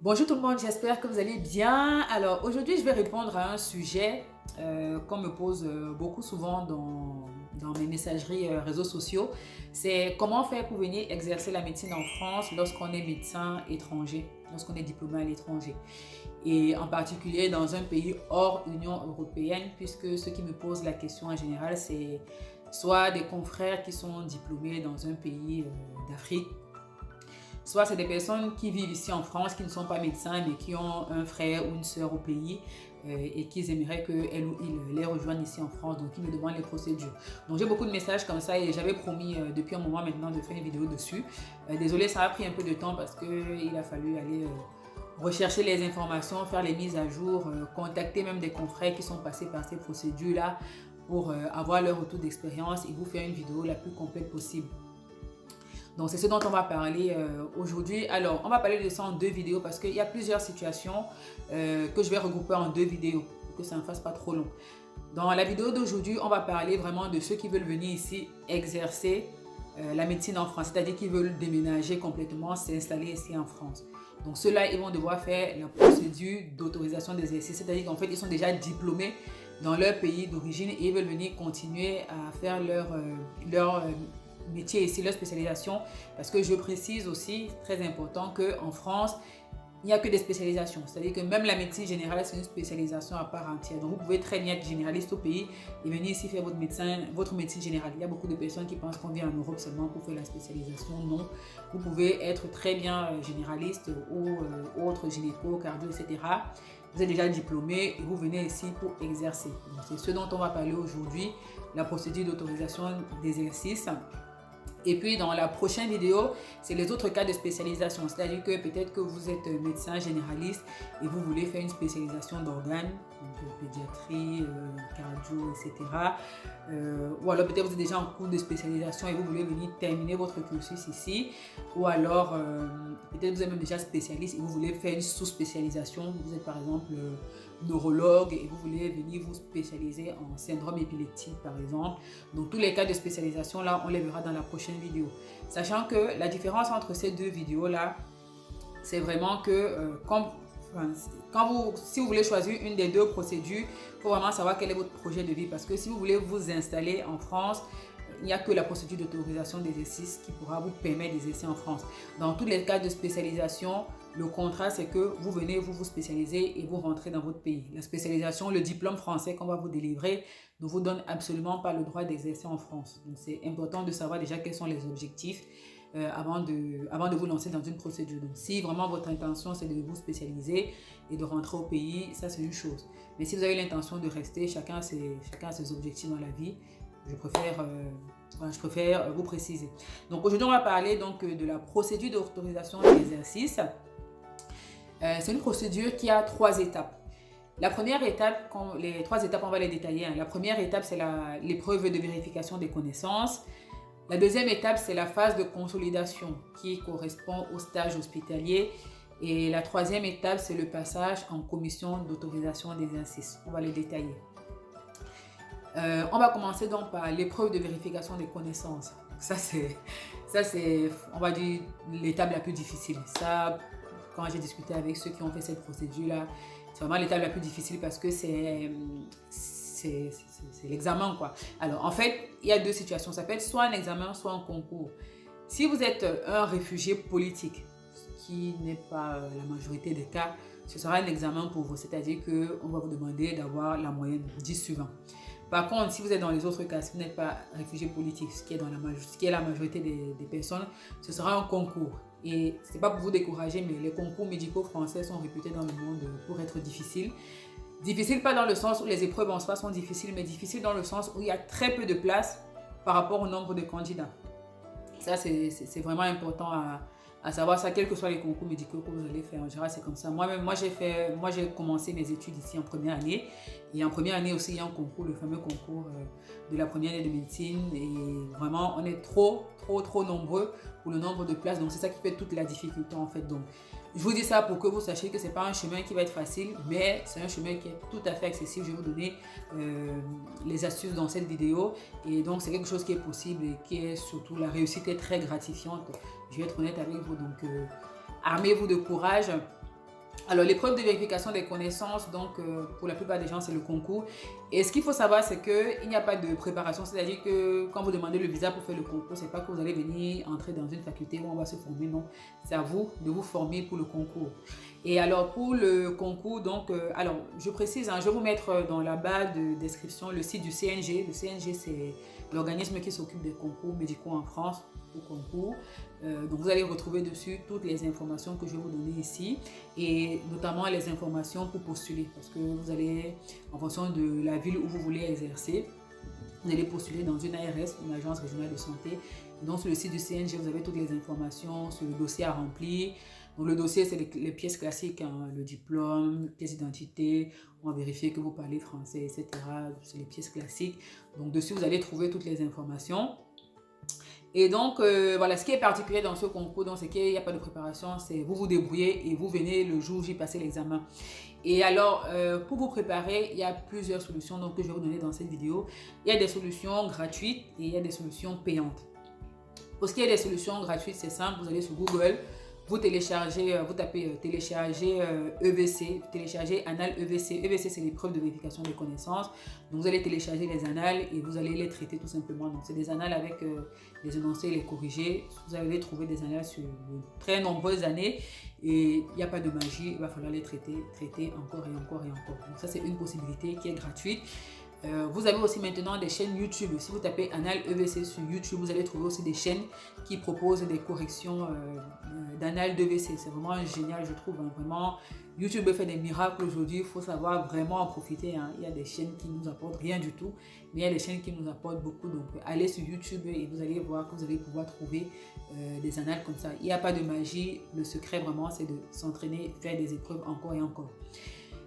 Bonjour tout le monde, j'espère que vous allez bien. Alors aujourd'hui, je vais répondre à un sujet qu'on me pose beaucoup souvent dans mes messageries réseaux sociaux. C'est comment faire pour venir exercer la médecine en France lorsqu'on est médecin étranger, lorsqu'on est diplômé à l'étranger. Et en particulier dans un pays hors Union européenne, puisque ceux qui me posent la question en général, c'est soit des confrères qui sont diplômés dans un pays d'Afrique, soit c'est des personnes qui vivent ici en France, qui ne sont pas médecins, mais qui ont un frère ou une sœur au pays et qui aimeraient qu'elle ou il les rejoignent ici en France, donc ils me demandent les procédures. Donc j'ai beaucoup de messages comme ça et j'avais promis depuis un moment maintenant de faire une vidéo dessus. Désolée, ça a pris un peu de temps parce qu'il a fallu aller rechercher les informations, faire les mises à jour, contacter même des confrères qui sont passés par ces procédures-là pour avoir leur retour d'expérience et vous faire une vidéo la plus complète possible. Donc, c'est ce dont on va parler aujourd'hui. Alors, on va parler de ça en deux vidéos parce qu'il y a plusieurs situations que je vais regrouper en deux vidéos pour que ça ne fasse pas trop long. Dans la vidéo d'aujourd'hui, on va parler vraiment de ceux qui veulent venir ici exercer la médecine en France, c'est-à-dire qui veulent déménager complètement, s'installer ici en France. Donc, ceux-là, ils vont devoir faire la procédure d'autorisation d'exercice, c'est-à-dire qu'en fait, ils sont déjà diplômés dans leur pays d'origine et ils veulent venir continuer à faire leur métier ici, leur spécialisation, parce que je précise aussi, très important, qu'en France, il n'y a que des spécialisations. C'est-à-dire que même la médecine générale, c'est une spécialisation à part entière. Donc, vous pouvez très bien être généraliste au pays et venir ici faire votre médecine générale. Il y a beaucoup de personnes qui pensent qu'on vient en Europe seulement pour faire la spécialisation. Non, vous pouvez être très bien généraliste ou autre gynéco, cardio, etc. Vous êtes déjà diplômé et vous venez ici pour exercer. C'est ce dont on va parler aujourd'hui, la procédure d'autorisation d'exercice. Et puis dans la prochaine vidéo, c'est les autres cas de spécialisation. C'est-à-dire que peut-être que vous êtes médecin généraliste et vous voulez faire une spécialisation d'organes, donc pédiatrie, cardio, etc. Ou alors peut-être vous êtes déjà en cours de spécialisation et vous voulez venir terminer votre cursus ici. Ou alors peut-être vous êtes même déjà spécialiste et vous voulez faire une sous-spécialisation. Vous êtes par exemple neurologue et vous voulez venir vous spécialiser en syndrome épileptique par exemple. Donc tous les cas de spécialisation là, on les verra dans la prochaine vidéo. Sachant que la différence entre ces deux vidéos là, c'est vraiment que si vous voulez choisir une des deux procédures, il faut vraiment savoir quel est votre projet de vie. Parce que si vous voulez vous installer en France, il n'y a que la procédure d'autorisation d'exercice qui pourra vous permettre d'exercer en France. Dans tous les cas de spécialisation, le contrat, c'est que vous venez, vous vous spécialisez et vous rentrez dans votre pays. La spécialisation, le diplôme français qu'on va vous délivrer ne vous donne absolument pas le droit d'exercer en France. Donc, c'est important de savoir déjà quels sont les objectifs avant de vous lancer dans une procédure. Donc, si vraiment votre intention, c'est de vous spécialiser et de rentrer au pays, ça, c'est une chose. Mais si vous avez l'intention de rester, chacun a ses objectifs dans la vie. Je préfère vous préciser. Donc aujourd'hui, on va parler donc de la procédure d'autorisation d'exercice. C'est une procédure qui a 3 étapes. La première étape, les 3 étapes, on va les détailler. La première étape, c'est l'épreuve de vérification des connaissances. La deuxième étape, c'est la phase de consolidation qui correspond au stage hospitalier. Et la troisième étape, c'est le passage en commission d'autorisation d'exercice. On va les détailler. On va commencer donc par l'épreuve de vérification des connaissances. Ça c'est, on va dire, l'étape la plus difficile. Ça, quand j'ai discuté avec ceux qui ont fait cette procédure-là, c'est vraiment l'étape la plus difficile parce que c'est l'examen, quoi. Alors, en fait, il y a deux situations. Ça peut être soit un examen, soit un concours. Si vous êtes un réfugié politique, ce qui n'est pas la majorité des cas, ce sera un examen pour vous. C'est-à-dire qu'on va vous demander d'avoir la moyenne 10 sur 20. Par contre, si vous êtes dans les autres cas, si vous n'êtes pas réfugié politique, ce qui est la majorité des personnes, ce sera un concours. Et ce n'est pas pour vous décourager, mais les concours médicaux français sont réputés dans le monde pour être difficiles. Difficiles pas dans le sens où les épreuves en soi sont difficiles, mais difficiles dans le sens où il y a très peu de places par rapport au nombre de candidats. Ça, c'est vraiment important à savoir ça, quels que soient les concours médicaux que vous allez faire. En général, c'est comme ça. Moi, j'ai commencé mes études ici en première année. Et en première année aussi, il y a un concours, le fameux concours de la première année de médecine. Et vraiment, on est trop nombreux pour le nombre de places. Donc, c'est ça qui fait toute la difficulté, en fait. Donc, je vous dis ça pour que vous sachiez que ce n'est pas un chemin qui va être facile, mais c'est un chemin qui est tout à fait accessible. Je vais vous donner les astuces dans cette vidéo. Et donc, c'est quelque chose qui est possible et qui est surtout, la réussite est très gratifiante. Je vais être honnête avec vous. Donc, armez-vous de courage Alors, l'épreuve de vérification des connaissances, donc pour la plupart des gens, c'est le concours. Et ce qu'il faut savoir, c'est qu'il n'y a pas de préparation. C'est-à-dire que quand vous demandez le visa pour faire le concours, c'est pas que vous allez venir entrer dans une faculté où on va se former, non. C'est à vous de vous former pour le concours. Et alors, pour le concours, donc, alors, je précise, hein, je vais vous mettre dans la barre de description le site du CNG. Le CNG, c'est l'organisme qui s'occupe des concours médicaux en France, au concours. Donc vous allez retrouver dessus toutes les informations que je vais vous donner ici et notamment les informations pour postuler parce que vous allez, en fonction de la ville où vous voulez exercer, vous allez postuler dans une ARS, une agence régionale de santé. Donc sur le site du CNG, vous avez toutes les informations sur le dossier à remplir. Donc le dossier, c'est les pièces classiques, hein, le diplôme, pièce d'identité, on va vérifier que vous parlez français, etc. C'est les pièces classiques. Donc dessus, vous allez trouver toutes les informations. Et donc, voilà, ce qui est particulier dans ce concours, c'est qu'il n'y a pas de préparation, c'est vous vous débrouillez et vous venez le jour où j'y passez l'examen. Et alors, pour vous préparer, il y a plusieurs solutions donc, que je vais vous donner dans cette vidéo. Il y a des solutions gratuites et il y a des solutions payantes. Pour ce qui est des solutions gratuites, c'est simple, vous allez sur Google, vous téléchargez, vous tapez télécharger EVC, télécharger Annales EVC. EVC, c'est l'épreuve de vérification des connaissances. Donc, vous allez télécharger les annales et vous allez les traiter tout simplement. Donc, c'est des annales avec les énoncés et les corrigés. Vous allez trouver des annales sur de très nombreuses années et il n'y a pas de magie. Il va falloir les traiter encore et encore et encore. Donc, ça, c'est une possibilité qui est gratuite. Vous avez aussi maintenant des chaînes YouTube. Si vous tapez Annales EVC sur YouTube, vous allez trouver aussi des chaînes qui proposent des corrections d'annales d'EVC. C'est vraiment génial, je trouve. Hein. Vraiment, YouTube fait des miracles aujourd'hui. Il faut savoir vraiment en profiter. Hein. Il y a des chaînes qui ne nous apportent rien du tout, mais il y a des chaînes qui nous apportent beaucoup. Donc, allez sur YouTube et vous allez voir que vous allez pouvoir trouver des annales comme ça. Il n'y a pas de magie. Le secret, vraiment, c'est de s'entraîner, faire des épreuves encore et encore.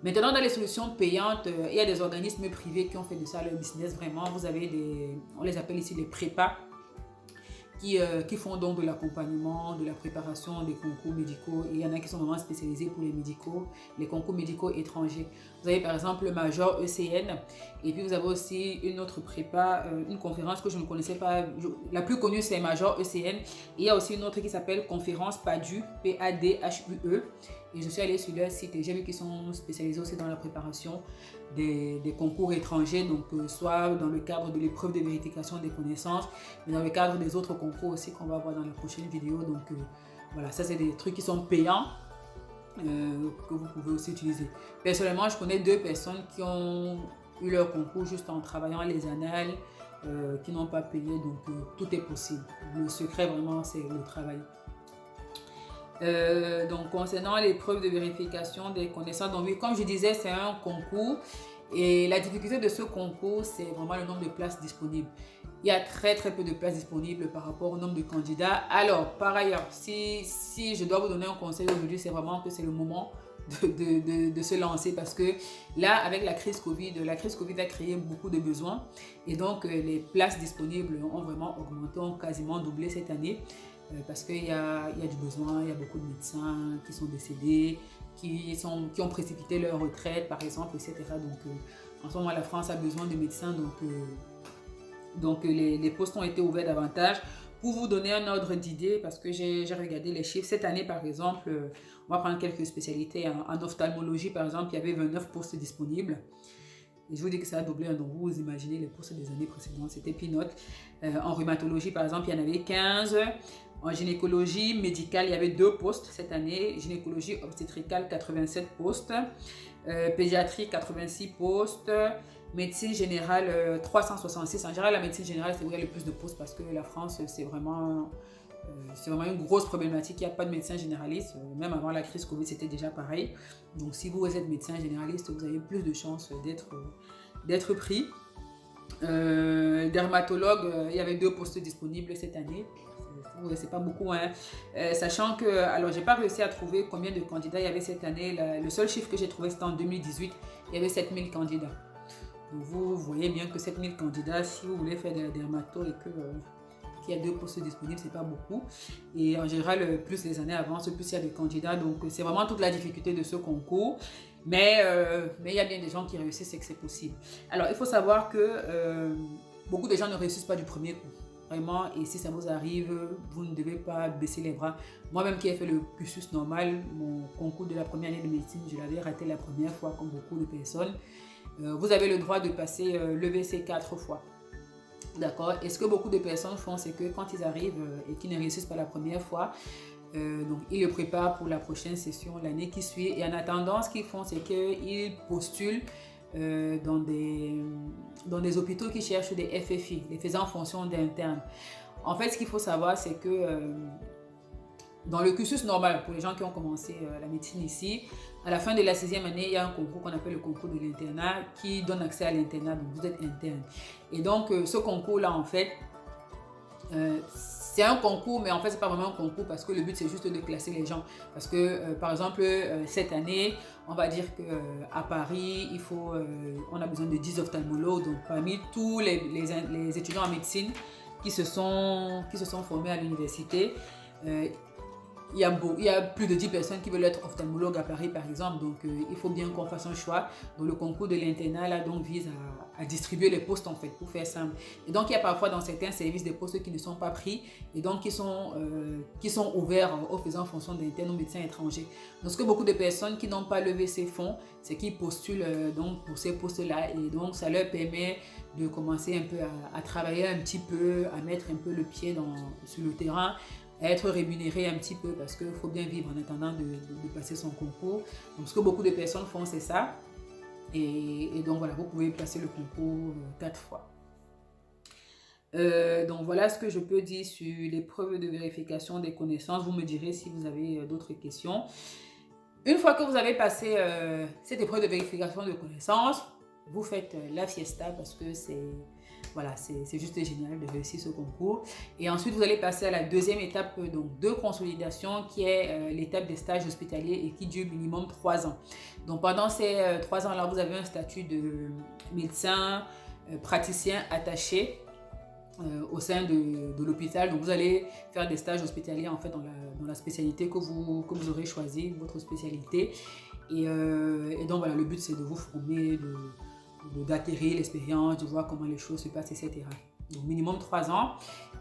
Maintenant, dans les solutions payantes, il y a des organismes privés qui ont fait de ça leur business vraiment. Vous avez on les appelle ici les prépas, qui font donc de l'accompagnement, de la préparation des concours médicaux. Et il y en a qui sont vraiment spécialisés pour les concours médicaux étrangers. Vous avez par exemple le Major ECN et puis vous avez aussi une autre prépa, une conférence que je ne connaissais pas. La plus connue c'est Major ECN. Et il y a aussi une autre qui s'appelle Conférence PADHUE, P-A-D-H-U-E. Et je suis allée sur leur site et j'ai vu qu'ils sont spécialisés aussi dans la préparation des concours étrangers, donc soit dans le cadre de l'épreuve de vérification des connaissances, mais dans le cadre des autres concours aussi qu'on va voir dans la prochaine vidéo. Donc voilà, ça c'est des trucs qui sont payants que vous pouvez aussi utiliser. Personnellement, je connais 2 personnes qui ont eu leur concours juste en travaillant les annales, qui n'ont pas payé, donc tout est possible. Le secret vraiment c'est le travail. Donc concernant l'épreuve de vérification des connaissances, donc oui, comme je disais, c'est un concours et la difficulté de ce concours, c'est vraiment le nombre de places disponibles. Il y a très peu de places disponibles par rapport au nombre de candidats. Alors, par ailleurs, si je dois vous donner un conseil aujourd'hui, c'est vraiment que c'est le moment de se lancer parce que là, avec la crise Covid a créé beaucoup de besoins et donc les places disponibles ont vraiment augmenté, ont quasiment doublé cette année. Parce qu'il y a du besoin, il y a beaucoup de médecins qui sont décédés, qui ont précipité leur retraite par exemple, etc. Donc en ce moment la France a besoin de médecins, donc les postes ont été ouverts davantage. Pour vous donner un ordre d'idée, parce que j'ai regardé les chiffres, cette année par exemple, on va prendre quelques spécialités. En ophtalmologie par exemple, il y avait 29 postes disponibles. Et je vous dis que ça a doublé, donc vous imaginez les postes des années précédentes, c'était peanut. En rhumatologie par exemple, il y en avait 15. En gynécologie médicale, il y avait 2 postes cette année. Gynécologie obstétricale, 87 postes. Pédiatrie, 86 postes. Médecine générale, 366. En général, la médecine générale, c'est où il y a le plus de postes parce que la France, c'est vraiment une grosse problématique. Il n'y a pas de médecin généraliste. Même avant la crise Covid, c'était déjà pareil. Donc, si vous êtes médecin généraliste, vous avez plus de chances d'être pris. Dermatologue, il y avait 2 postes disponibles cette année. C'est pas beaucoup, hein. Sachant que, alors j'ai pas réussi à trouver combien de candidats il y avait cette année. Le seul chiffre que j'ai trouvé c'était en 2018, il y avait 7000 candidats. Donc vous voyez bien que 7000 candidats, si vous voulez faire de la dermato et qu'il y a 2 postes disponibles, c'est pas beaucoup. Et en général, plus les années avancent, plus il y a de candidats. Donc c'est vraiment toute la difficulté de ce concours. Mais il y a bien des gens qui réussissent et que c'est possible. Alors il faut savoir que beaucoup de gens ne réussissent pas du premier coup. vraiment, et si ça vous arrive, vous ne devez pas baisser les bras. Moi-même qui ai fait le cursus normal, mon concours de la première année de médecine, je l'avais raté la première fois comme beaucoup de personnes. Vous avez le droit de passer l'EVC 4 fois. D'accord? Et ce que beaucoup de personnes font, c'est que quand ils arrivent et qu'ils ne réussissent pas la première fois, donc ils le préparent pour la prochaine session, l'année qui suit. Et en attendant, ce qu'ils font, c'est qu'ils postulent dans des hôpitaux qui cherchent des FFI, les faisant fonction d'interne. En fait, ce qu'il faut savoir, c'est que dans le cursus normal, pour les gens qui ont commencé la médecine ici, à la fin de la 6e année, il y a un concours qu'on appelle le concours de l'internat qui donne accès à l'internat, donc vous êtes interne. Et donc, ce concours-là, en fait, c'est un concours, mais en fait, c'est pas vraiment un concours parce que le but, c'est juste de classer les gens. Parce que, par exemple, cette année, on va dire qu'à Paris, on a besoin de 10 ophtalmologues. Donc, parmi tous les étudiants en médecine qui se sont formés à l'université, il y a plus de 10 personnes qui veulent être ophtalmologues à Paris, par exemple. Donc, il faut bien qu'on fasse un choix. Donc, le concours de l'internat, là, donc, vise à distribuer les postes, en fait, pour faire simple. Et donc, il y a parfois dans certains services des postes qui ne sont pas pris et donc qui sont ouverts aux faisant fonction d'internes ou médecins étrangers. Donc, ce que beaucoup de personnes qui n'ont pas levé ces fonds, c'est qu'ils postulent donc, pour ces postes-là. Et donc, ça leur permet de commencer un peu à travailler un petit peu, à mettre un peu le pied sur le terrain, à être rémunéré un petit peu parce qu'il faut bien vivre en attendant de passer son concours. Donc, ce que beaucoup de personnes font, c'est ça. Et donc, voilà, vous pouvez passer le concours 4 fois. Donc, voilà ce que je peux dire sur l'épreuve de vérification des connaissances. Vous me direz si vous avez d'autres questions. Une fois que vous avez passé cette épreuve de vérification de connaissances, vous faites la fiesta parce que c'est juste génial de réussir ce concours. Et ensuite, vous allez passer à la deuxième étape donc, de consolidation qui est l'étape des stages hospitaliers et qui dure minimum 3 ans. Donc, pendant ces 3 ans-là, vous avez un statut de médecin, praticien attaché au sein de l'hôpital. Donc, vous allez faire des stages hospitaliers en fait dans la spécialité que vous aurez choisi, votre spécialité. Et donc, voilà, le but, c'est de vous former, d'acquérir l'expérience, de voir comment les choses se passent, etc. Donc, minimum 3 ans.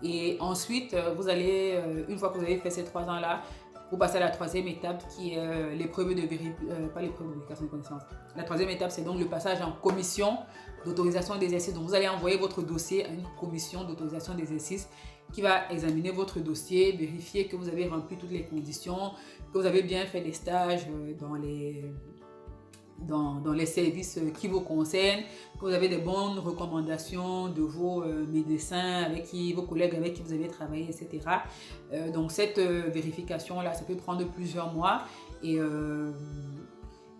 Et ensuite, vous allez, une fois que vous avez fait ces 3 ans-là, vous passez à la troisième étape qui est l'épreuve de vérification de connaissances. La troisième étape, c'est donc le passage en commission d'autorisation d'exercice. Donc, vous allez envoyer votre dossier à une commission d'autorisation d'exercice qui va examiner votre dossier, vérifier que vous avez rempli toutes les conditions, que vous avez bien fait les stages dans les services qui vous concernent, que vous avez des bonnes recommandations de vos médecins, vos collègues avec qui vous avez travaillé, etc. Donc cette vérification-là, ça peut prendre plusieurs mois et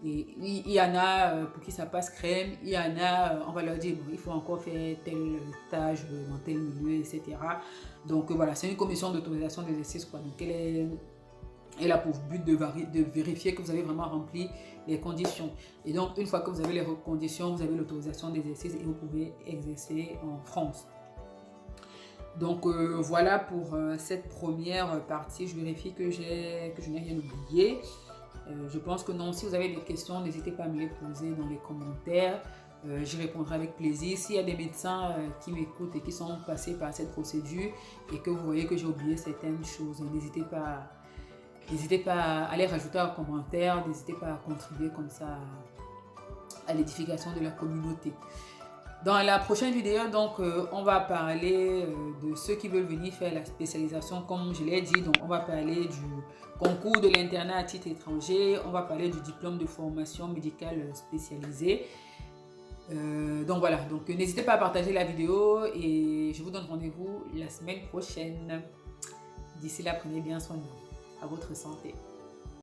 il y en a pour qui ça passe crème, il y en a, on va leur dire, bon, il faut encore faire tel stage dans tel milieu, etc. Donc voilà, c'est une commission d'autorisation d'exercice, quoi. Donc elle a pour but de vérifier que vous avez vraiment rempli les conditions. Et donc, une fois que vous avez les conditions, vous avez l'autorisation d'exercice et vous pouvez exercer en France. Donc, voilà pour cette première partie. Je vérifie que je n'ai rien oublié. Je pense que non. Si vous avez des questions, n'hésitez pas à me les poser dans les commentaires. J'y répondrai avec plaisir. S'il y a des médecins qui m'écoutent et qui sont passés par cette procédure et que vous voyez que j'ai oublié certaines choses, n'hésitez pas à les rajouter en commentaire, n'hésitez pas à contribuer comme ça à l'édification de la communauté. Dans la prochaine vidéo, donc, on va parler de ceux qui veulent venir faire la spécialisation, comme je l'ai dit. Donc, on va parler du concours de l'internat à titre étranger, on va parler du diplôme de formation médicale spécialisée. Donc voilà, donc n'hésitez pas à partager la vidéo et je vous donne rendez-vous la semaine prochaine. D'ici là, prenez bien soin de vous. À votre santé.